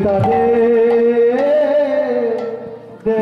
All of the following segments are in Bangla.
তারে দে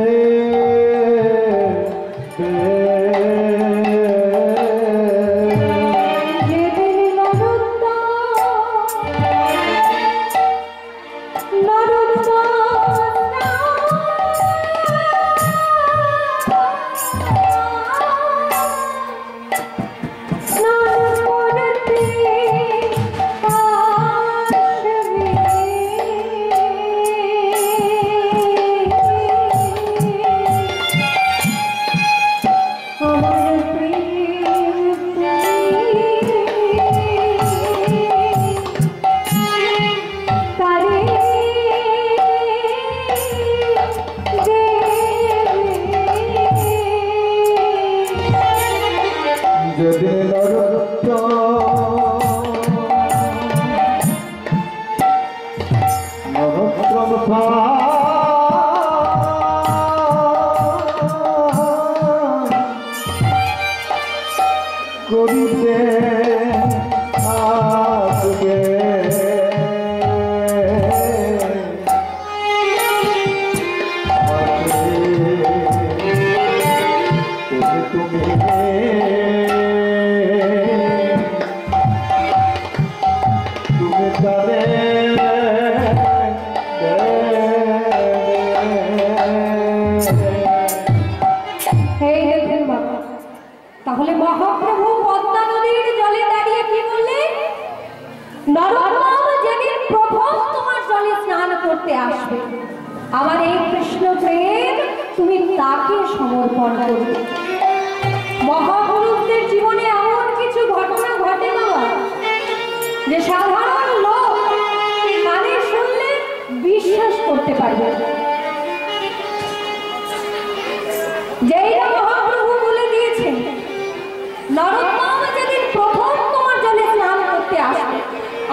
তাহলে মহাপ্রভু পদ্মা নদীর জলে দাঁড়িয়ে কি বললেন? নরোত্তম যেদিন প্রথম তোমার জলে স্নান করতে আসবে, আমার এই কৃষ্ণ প্রেম তুমি তাকে সমর্পণ করবে। মহাপুরুষদের জীবনে এমন কিছু ঘটনা ঘটে বাবা, যে সাধারণ লোক কানে শুনলে বিশ্বাস করতে পারবে। যেইরা মহাপ্রভু বলে দিয়েছেন নরোত্তম যেদিন প্রথম তোমার জলে স্নান করতে আসবে,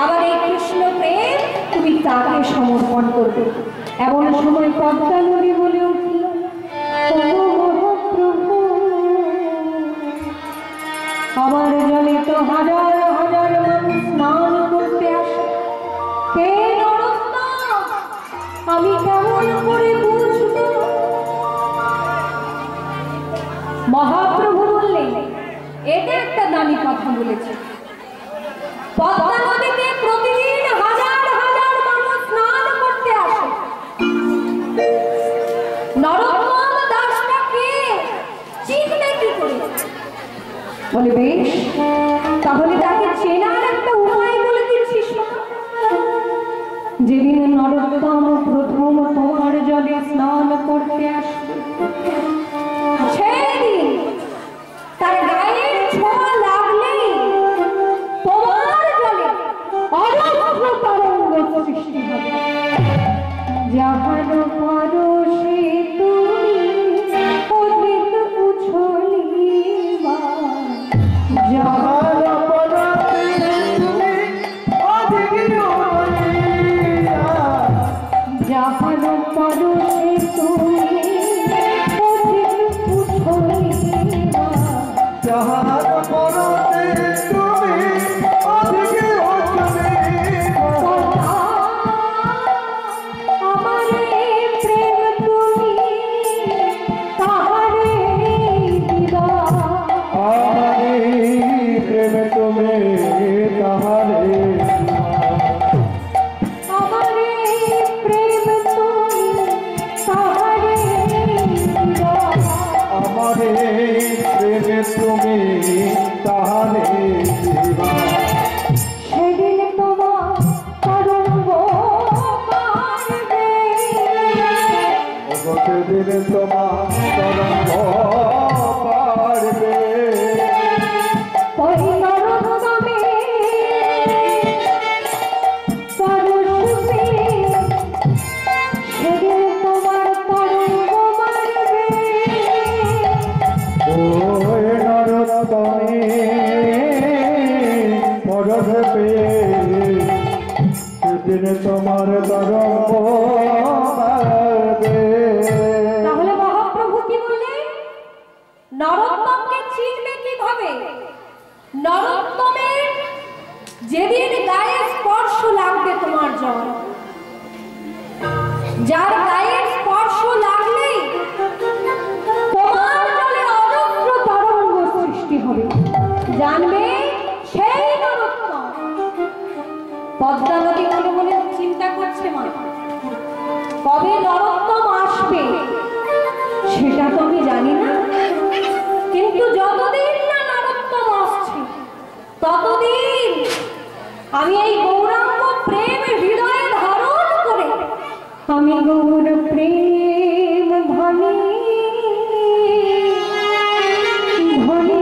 আমার এই কৃষ্ণ প্রেম তুমি তাকে সমর্পণ করবে। এমন সময় পদ্মা নদী বলে উঠল, মহাপ্রভু আমার জলে তো হাজার হাজার মানুষ স্নান করতে আসে, কে নরোত্তম আমি কেমন করে বুঝবো? মহাপ্রভু বললেন, এটা একটা দামি কথা বলেছে। পদ্মা নদীতে প্রতিদিন হাজার হাজার মানুষ স্নান করতে আসে। নরোত্তম দাসটা কে চিনবে কি করে? বলে বেশ, তাহলে তাকে চেনার একটা উপায় বলে দিচ্ছিস। যেদিন নরোত্তম প্রথম তোমার জলে স্নান করতে আসবে, সেদিন তার গায়ের ছোঁয়া লাগলেই তোমার জলে অজস্র তরঙ্গ সৃষ্টি হবে। যাহার পরশে তুমি অধিক উছলিবা, যাহার পরশে তুমি অধিক উছলিবা, যাহার পরশে তুমি অধিক উছলিবা, যাহার পরশে তুমি অধিক উছলিবা, আমারে প্রেম তুমি তাহারে দিবা, আমারে প্রেম তুমি তাহারে দিবা, আমারে প্রেম তুমি তাহারে দিবা, আমারে প্রেম তুমি তাহারে দিবা। সেদিন তোমার তরঙ্গ পারবে, সেদিন তোমার তরঙ্গ পারবে। ওই নরোত্তমে পরশে সেদিন তোমার তরঙ্গ মারবে, ওই নরোত্তমে পরশে সেদিন তোমার তরঙ্গ মারবে। তাহলে মহাপ্রভু কি বললেন? নরোত্তমকে চিনবে কিভাবে? নরোত্তমের যেদিন গায়ে স্পর্শ লাগবে তোমার জল, যার গায়ের স্পর্শ লাগলেই তোমার জলে অজস্র তরঙ্গ সৃষ্টি হবে, জানবে সেই নরোত্তম। পদ্মা নদী মনে মনে চিন্তা করছে, মা কবে নরোত্তম আসবে সেটা তো আমি জানি না, কিন্তু যতদিন না নরোত্তম আসছে ততদিন আমি এই গৌরাঙ্গ প্রেম হৃদয়ে ধারণ করে আমি গৌর প্রেম ধনী ধনী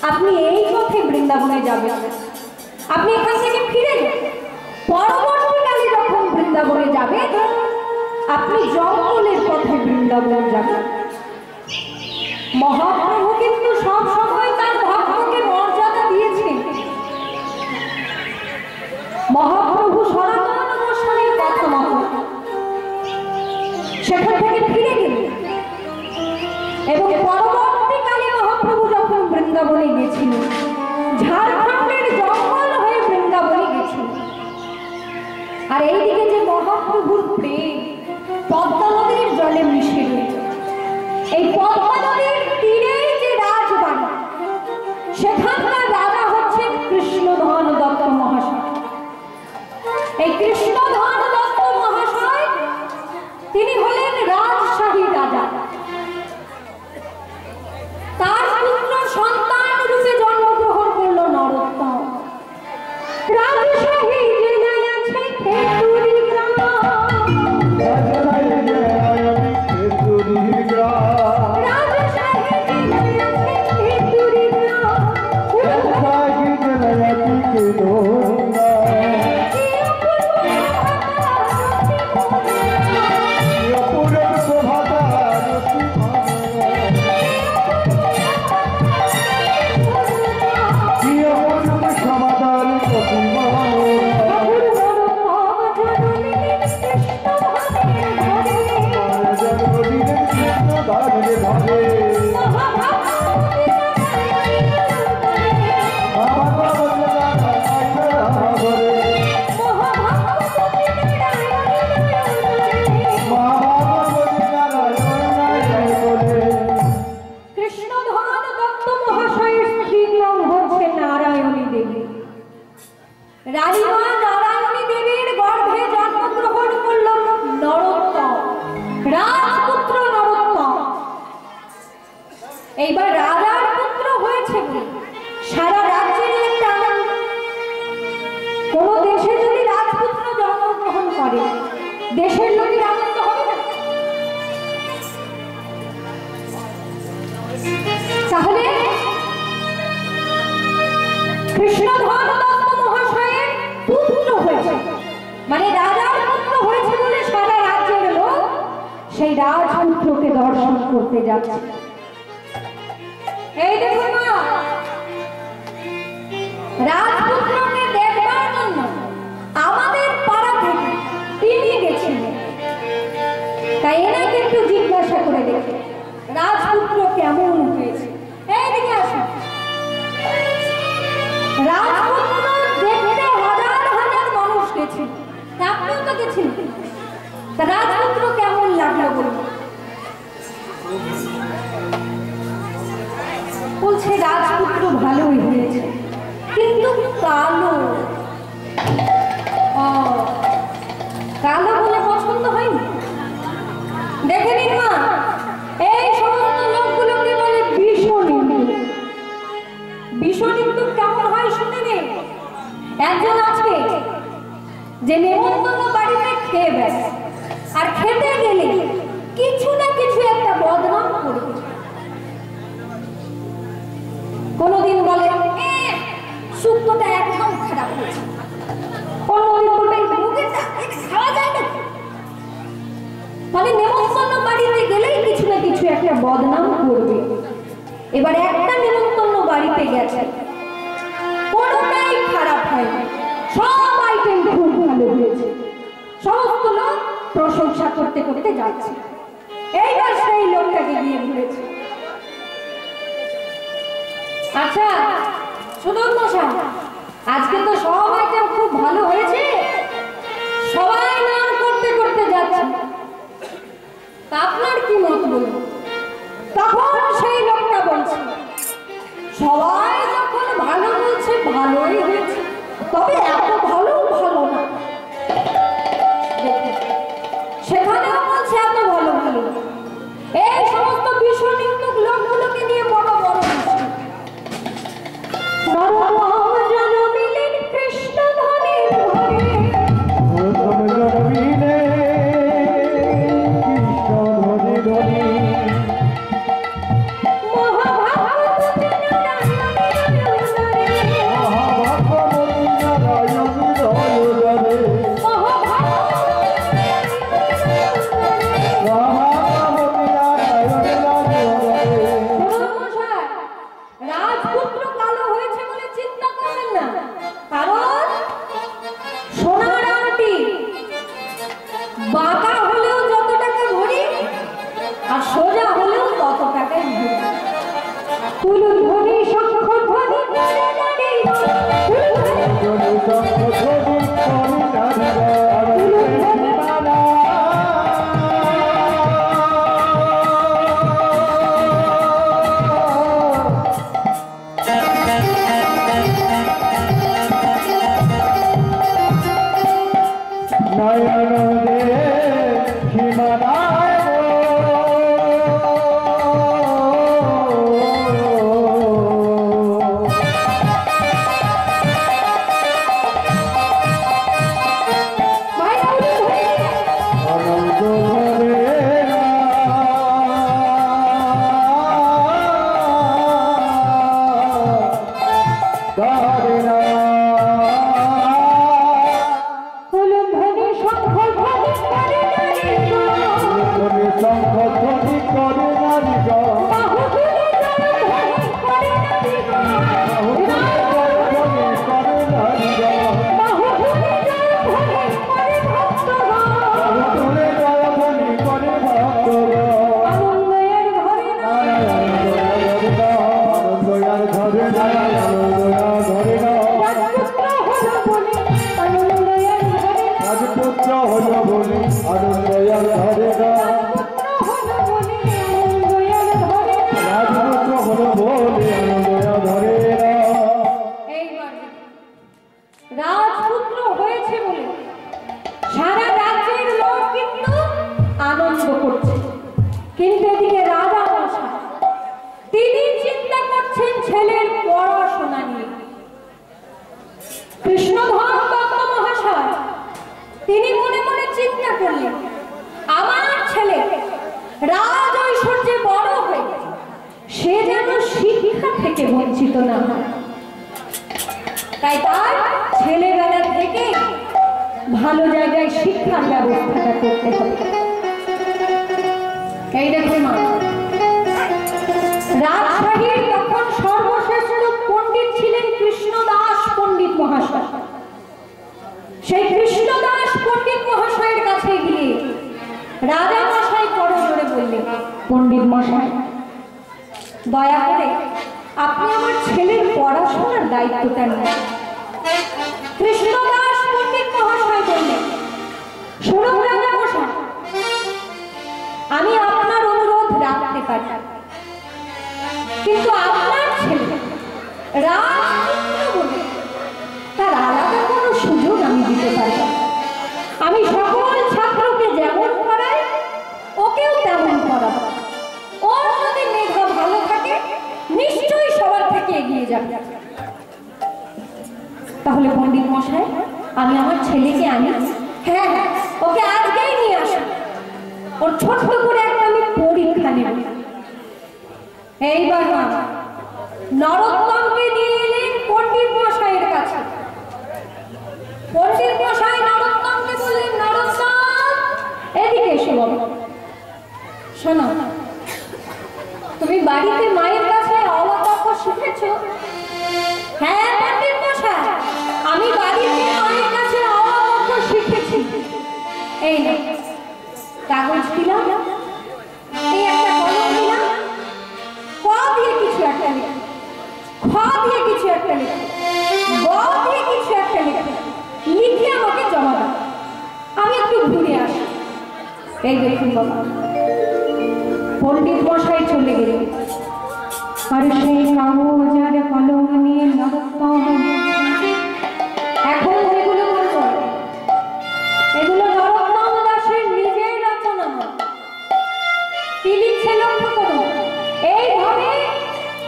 আপনি এই পথে বৃন্দাবনে যাবেন, আপনি এখান থেকে ফিরে যান। পরবর্তীকালে যখন বৃন্দাবনে যাবেন আপনি জঙ্গলের পথে বৃন্দাবন যাবেন। মহাপ্রভু কিন্তু সব সময় তার ভক্তকে মর্যাদা দিয়েছেন। মহাপ্রভু সনাতন গোস্বামীর কথা মতো সেখান থেকে ফিরে গেলেন এবং পরবর্তীকালে মহাপ্রভু যখন বৃন্দাবনে গেছিলেন, ঝাড়খণ্ডের জঙ্গল হয়ে বৃন্দাবনে গেছিলেন। আর এইদিকে যে মহাপ্রভুর প্রেম পদ্মা নদীর জলে মিশে রয়েছে, এই পদ্মা নদীর তীরেই যে রাজবাড়ি, সেখানকার রাজা হচ্ছেন কৃষ্ণধন দত্ত মহাশয়। এই কৃষ্ণধন দত্ত মহাশয় তিনি হলেন রাজশাহী রাজা। তার পুত্র সন্তান রূপে জন্মগ্রহণ করল নরোত্তম। রাজশাহী জেলায় আছে খেতুরি গ্রাম, রাজশাহী জেলায় আছে খেতুরি গ্রাম, রাজশাহী জেলায় আছে খেতুরি গ্রাম, রাজশাহী জেলায় আছে খেতুরি গ্রাম। অপূর্ব শোভাতা রাজপুত্র নরোত্তম এইবার রাজার পুত্র হয়েছে কি সারা রাজ্যের একটা আনন্দ। কোন দেশে যদি রাজপুত্র জন্মগ্রহণ করে দেশের লোকের আনন্দ হবে না? তাহলে কৃষ্ণধন দত্ত মহাশয়ের পুত্র হয়েছে, মানে রাজার পুত্র হয়েছে বলে সারা রাজ্যের লোক সেই রাজপুত্রকে দর্শন করতে যাচ্ছে। এই দেখুন মা, রাজপুত্রকে দেখবার জন্য আমাদের পাড়া থেকে তিনি গেছিলেন। তাই এনাকে একটু জিজ্ঞাসা করে দেখে রাজপুত্র কেমন হয়েছে। এইদিকে আসুন। রাজপুত্র দেখতে হাজার হাজার মানুষ গেছিল, আপনিও তো গেছিলেন। তা রাজপুত্র কেমন লাগলো বলুন? বলছে রাজপুত্র ভালোই হয়েছে, কিন্তু কালো। কালো বলে পছন্দ হয়নি? দেখে নিন মা, এই সমস্ত লোকগুলোকে বলে বিষনিন্দুক। বিষনিন্দুক কেমন হয় শুনে নিন। একজন আছে যে নেমন্তন্ন বাড়িতে খেয়ে বেড়ায়, আর খেতে গেলে কিছু না কিছু একটা বদনাম করবে। কোনদিন বলে শুক্তোটা একদম খারাপ হয়েছে, কোনদিন বলবে মুগেটা খাওয়া যায় না। মানে নেমন্তন্ন বাড়িতে গেলেই কিছু না কিছু একটা বদনাম করবে। এবার একটা নেমন্তন্ন বাড়িতে গেছে, কোনটাই খারাপ হয়নি, সব আইটেম খুব ভালো হয়েছে, সমস্ত লোক প্রশংসা করতে করতে যাচ্ছে। এইবার সেই লোকটাকে গিয়ে ঘুরেছে, আচ্ছা সুদন মশাই, আজকে তো সব আইটেম খুব ভালো হয়েছে, সবাই নাম করতে করতে যাচ্ছে, তা আপনার কি মত বলুন? তখন সেই লোকটা বলছে, সবাই যখন ভালো বলছে ভালোই হয়েছে, তবে এত ভালো ভালো না। সেখানেও বলছে এত ভালো ভালো। এই সমস্ত বিষনিন্দুক লোকগুলোকে নিয়ে বড় বড় বিষয়। রাজপুত্র হলো বলে আনন্দয়ার ঘরে আনন্দ করছে, কিন্তু এদিকে রাজা মশাই তিনি চিন্তা করছেন ছেলের পড়াশোনা নিয়ে। কৃষ্ণধন দত্ত মহাশয় তিনি মনে মনে চিন্তা করলেন, আমার ছেলে রাজ ঐশ্বর্যে বড় হয়ে সে যেন শিক্ষা থেকে বঞ্চিত না হয়, তাই তার ছেলেবেলা থেকে ভালো জায়গায় শিক্ষার ব্যবস্থাটা করতে হবে। এই দেখুন মা, রাজশাহীর তখন সর্বশ্রেষ্ঠ পণ্ডিত ছিলেন কৃষ্ণদাস পণ্ডিত মহাশয়। সেই কৃষ্ণদাস পণ্ডিত মহাশয়ের কাছে গিয়ে রাজা মশাই করজোড়ে বললেন, পণ্ডিত মশাই দয়া করে আপনি আমার ছেলের পড়াশোনার দায়িত্বটা নেন। কৃষ্ণদাস পণ্ডিত মহাশয় বললেন, শুনুন রাজা মশাই, আমি আপনার অনুরোধ রাখতে পারি, কিন্তু আপনার ছেলে রাজপুত্র বলে তার আলাদা কোনো সুযোগ আমি দিতে পারি না। আমি সকল ছাত্রকে যেমন পড়াই ওকেও তেমন পড়াবো। ওর যদি মেধা ভালো থাকে নিশ্চয়ই সবার থেকে এগিয়ে যাবে। তাহলে পণ্ডিত মশাই আমি আমার ছেলেকে আনি? হ্যাঁ হ্যাঁ, ওকে আজকেই নিয়ে আসুন, ওর ছোট্ট করে একটা আমি পরীক্ষা নেব। এইবার নরোত্তমকে নিয়ে এলেন পণ্ডিত মশাইয়ের কাছে। পণ্ডিত মশাই নরোত্তমকে বললেন, নরোত্তম এদিকে এসো বাবা। শোনো, তুমি বাড়িতে মায়ের কাছে অবতক্ষ শিখেছ? হ্যাঁ পণ্ডিত মশাই, আমি বাড়িতে মায়ের কাছে অবতক্ষ শিখেছি। এই না কাগজ দিলাম, এই একটা কলম দিলাম, ক দিয়ে কিছু একটা লিখে, খ দিয়ে কিছু একটা লিখে, গ দিয়ে কিছু একটা লিখে, লিখে আমাকে জমা দাও, আমি একটু ঘুরে আসি। এই দেখুন বাবা, পণ্ডিত মশাই চলে গেলেন। আর সেই কাগজ আর কলম নিয়ে নরোত্তম এখন যেগুলো করবো এগুলো নরোত্তম দাসের নিজের রচনা নয়। কি লিখছে লক্ষ্য করুন, এইভাবে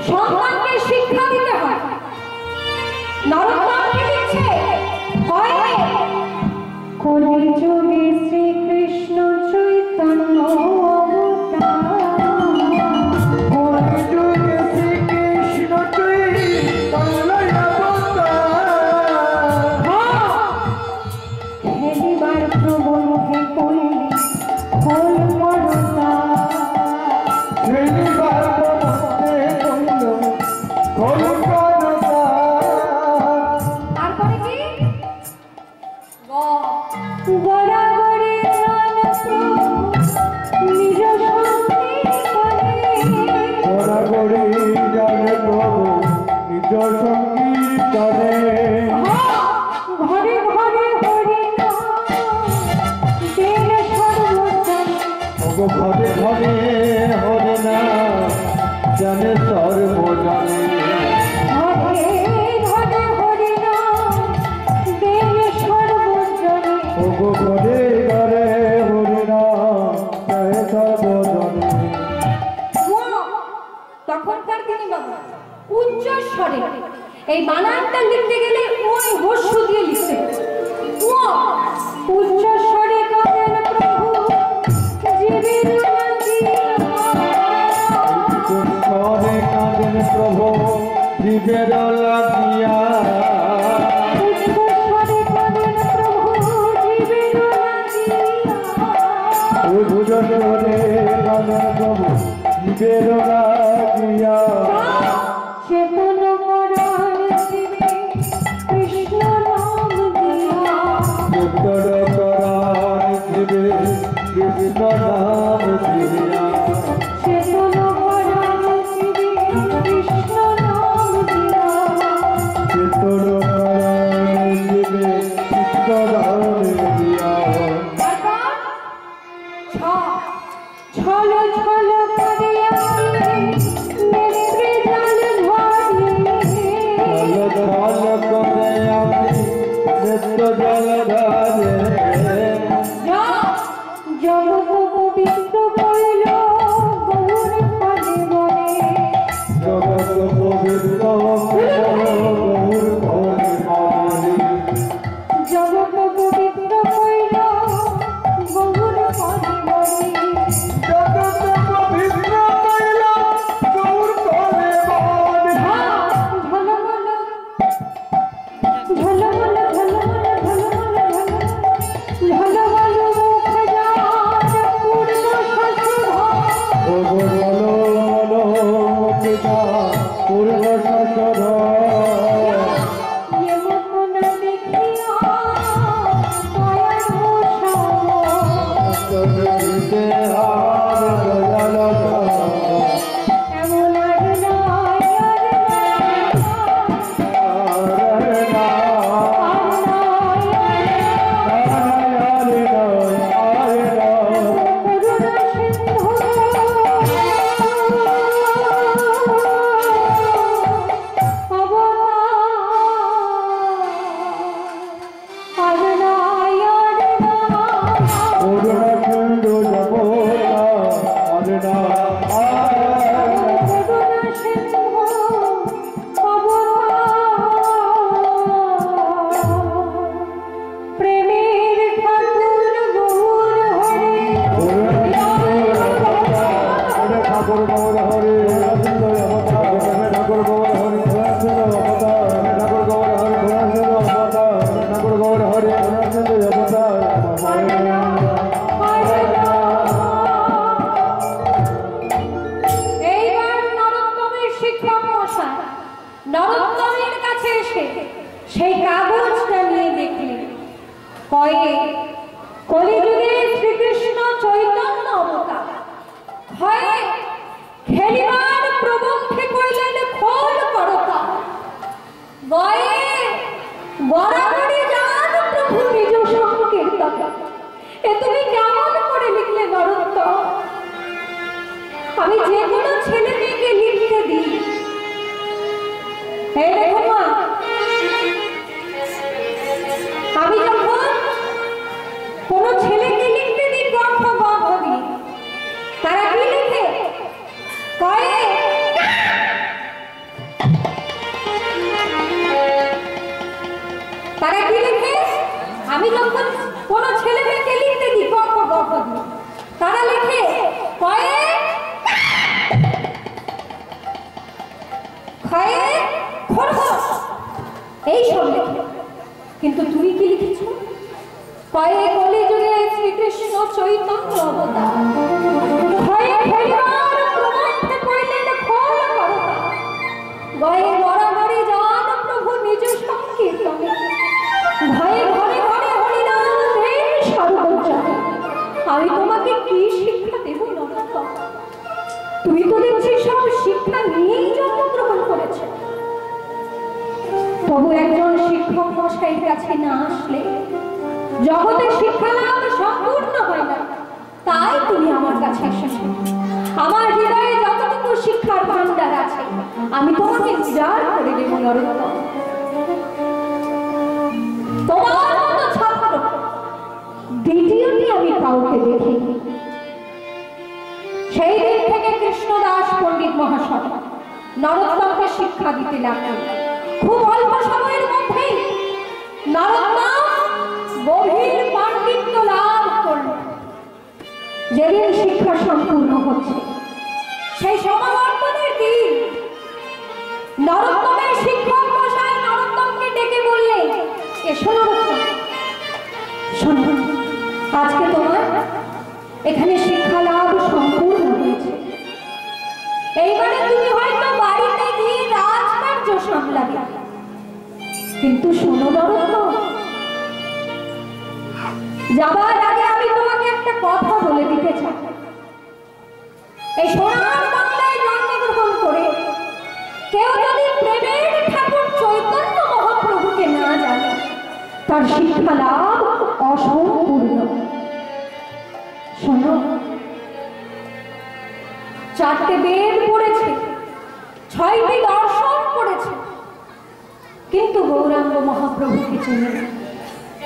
সন্তানকে শিক্ষা দিতে হয়। নরোত্তম কি লিখছে, কলিযুগে শ্রীকৃষ্ণ চৈতন্য তখনকার দিনে বাবা উচ্চ স্বরে এই বানানটা লিখতে গেলে ওই হস্য দিয়ে লিখতে ও উচ্চ স্বরে কাঁদেন প্রভু জীবের লাগিয়া, স্বরে কাঁদেন প্রভু জীবের লাগিয়া, উচ্চ স্বরে কাঁদেন প্রভু জীবের লাগিয়া, উচ্চ স্বরে কাঁদেন প্রভু জীবের লাগিয়া, চেতন করার দিবে কৃষ্ণ নাম দিয়া, চেতন করার দিবে কৃষ্ণ নাম দিয়া, চেতন করার দিবে কৃষ্ণ নাম দিয়া, চেতন করার দিবে কৃষ্ণ নাম দিয়া। ছল ছল করে নেত্রে জল ধরে, ছল ছল করে নেত্র জল ধরে, জগৎ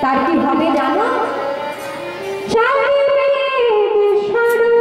তার কি হবে জানো? চারি বেদ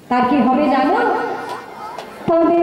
তার কি হবে জানো? তবে